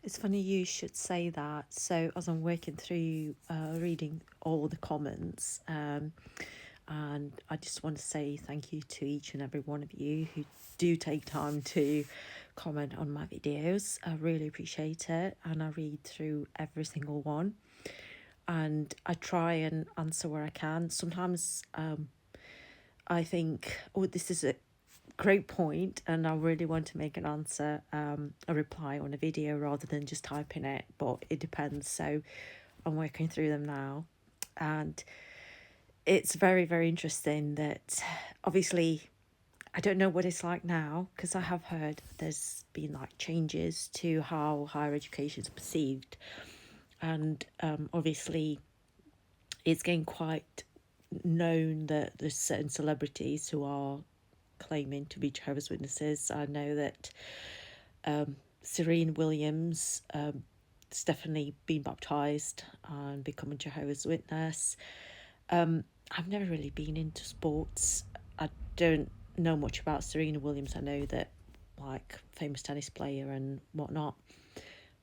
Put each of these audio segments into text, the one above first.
It's funny you should say that. So, as I'm working through reading all the comments, and I just want to say thank you to each and every one of you who do take time to comment on my videos. I really appreciate it, and I read through every single one, and I try and answer where I can. Sometimes I think, oh, this is a great point, and I really want to make an answer, a reply on a video rather than just typing it, but it depends. So I'm working through them now, and it's very, very interesting that obviously I don't know what it's like now, because I have heard there's been like changes to how higher education is perceived, and obviously it's getting quite known that there's certain celebrities who are claiming to be Jehovah's Witnesses. I know that Serena Williams has definitely been baptized and become a Jehovah's Witness. I've never really been into sports. I don't know much about Serena Williams. I know that, like, famous tennis player and whatnot.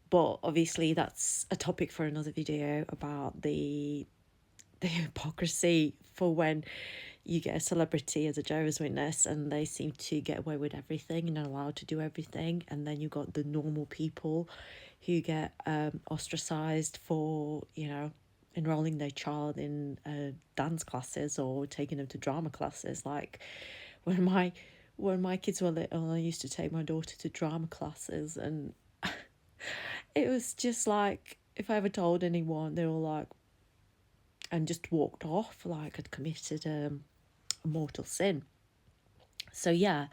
But obviously that's a topic for another video about the hypocrisy for when you get a celebrity as a Jehovah's Witness and they seem to get away with everything and are allowed to do everything, and then you got the normal people who get ostracized for, you know, enrolling their child in dance classes or taking them to drama classes. Like when my kids were little, I used to take my daughter to drama classes, and it was just like, if I ever told anyone, they were like, and just walked off like I'd committed a mortal sin. So yeah,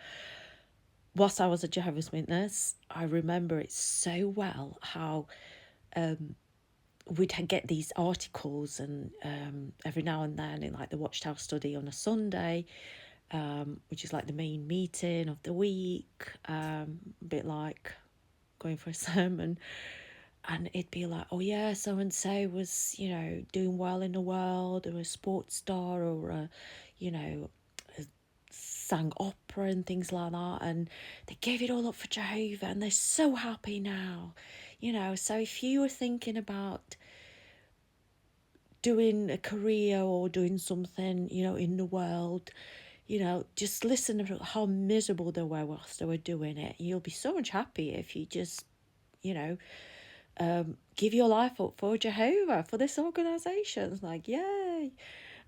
whilst I was a Jehovah's Witness, I remember it so well how we'd get these articles, and every now and then in like the Watchtower study on a Sunday, which is like the main meeting of the week, a bit like going for a sermon, and it'd be like, oh yeah, so and so was, you know, doing well in the world, or a sports star, or a, you know, sang opera and things like that, and they gave it all up for Jehovah and they're so happy now, you know. So if you were thinking about doing a career or doing something, you know, in the world, you know, just listen to how miserable they were whilst they were doing it. You'll be so much happier if you just, you know, give your life up for Jehovah, for this organisation. It's like, yay.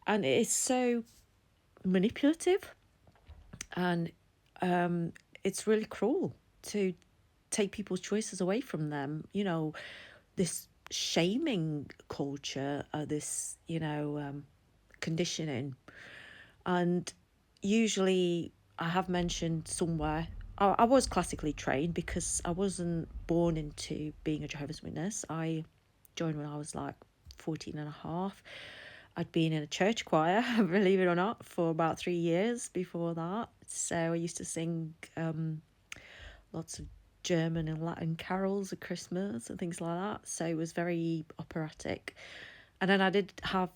And it is so manipulative, and it's really cruel to take people's choices away from them. You know, this shaming culture, this, you know, conditioning. And usually I have mentioned somewhere, I was classically trained because I wasn't born into being a Jehovah's Witness. I joined when I was like 14 and a half. I'd been in a church choir, believe it or not, for about 3 years before that. So I used to sing lots of German and Latin carols at Christmas and things like that. So it was very operatic. And then I did have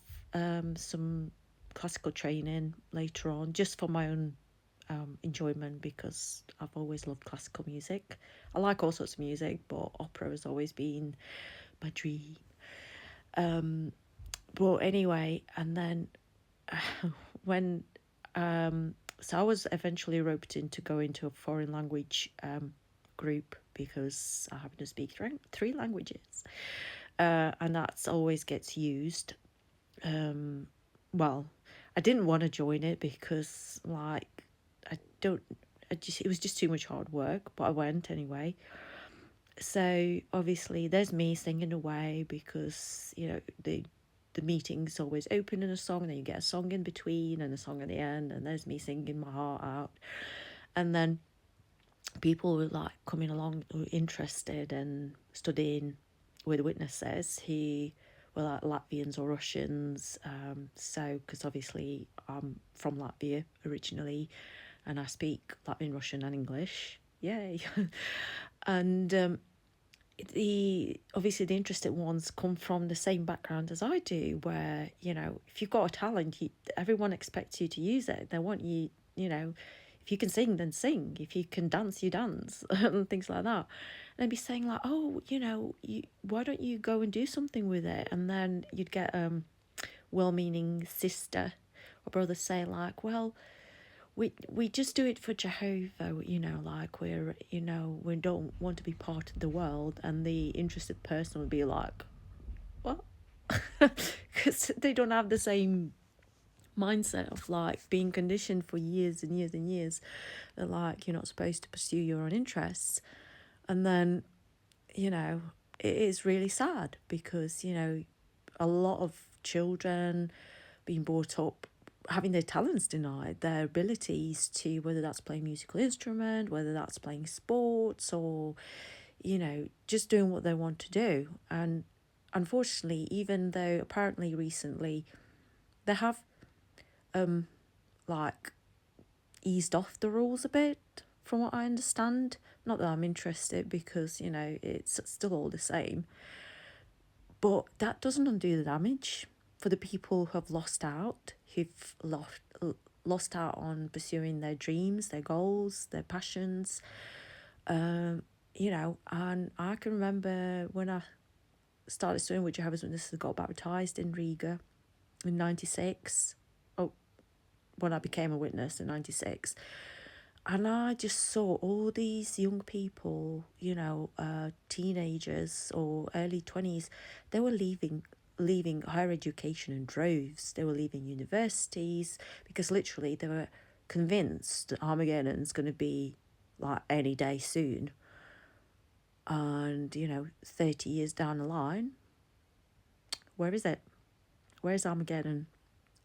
some classical training later on, just for my own enjoyment, because I've always loved classical music. I like all sorts of music, but opera has always been my dream. But anyway, and then when so I was eventually roped in to go into a foreign language group because I happen to speak three languages, and that's always gets used. Well, I didn't want to join it because, like, I don't. It was just too much hard work, but I went anyway. So obviously, there's me singing away because, you know, the meeting's always open in a song, and then you get a song in between and a song at the end, and there's me singing my heart out. And then people were like coming along who were interested and studying with witnesses who were like Latvians or Russians. So, because obviously I'm from Latvia originally, and I speak Latvian, Russian, and English. Yay! And the interested ones come from the same background as I do, where, you know, if you've got a talent, everyone expects you to use it. They want you, you know, if you can sing, then sing. If you can dance, you dance, and things like that. And they'd be saying like, oh, why don't you go and do something with it? And then you'd get well-meaning sister or brother say like, well, we just do it for Jehovah, like we don't want to be part of the world. And the interested person would be like, what? Because they don't have the same mindset of like being conditioned for years and years and years that like you're not supposed to pursue your own interests. And then it is really sad because a lot of children being brought up having their talents denied, their abilities to, whether that's playing musical instrument, whether that's playing sports, or just doing what they want to do. And unfortunately, even though apparently recently they have like eased off the rules a bit, from what I understand. Not that I'm interested, because it's still all the same, but that doesn't undo the damage for the people who have lost out, who've lost out on pursuing their dreams, their goals, their passions. And I can remember when I started studying with Jehovah's Witnesses, got baptised in Riga in 96. Oh, when I became a witness in 96. And I just saw all these young people, teenagers or early 20s, they were leaving higher education in droves. They were leaving universities because literally they were convinced that Armageddon's going to be like any day soon. And 30 years down the line, where is it? Where's Armageddon?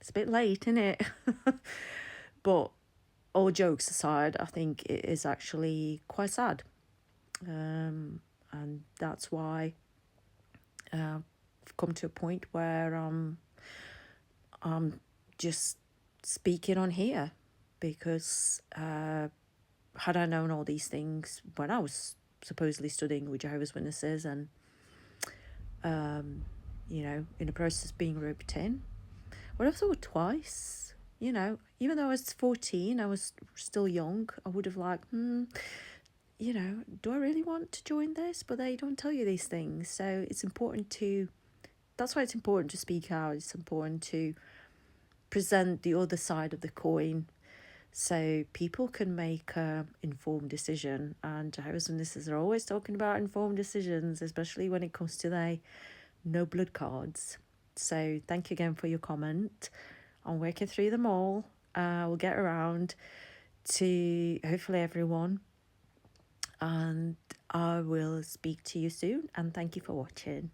It's a bit late, isn't it? But all jokes aside, I think it is actually quite sad. And that's why I've come to a point where I'm just speaking on here, because had I known all these things when I was supposedly studying with Jehovah's Witnesses and in the process of being roped in, would have thought twice. Even though I was 14, I was still young. I would have do I really want to join this? But they don't tell you these things. So it's important that's why it's important to speak out. It's important to present the other side of the coin so people can make an informed decision. And Jehovah's Witnesses are always talking about informed decisions, especially when it comes to their no blood cards. So thank you again for your comment. I'm working through them all. We'll get around to hopefully everyone. And I will speak to you soon. And thank you for watching.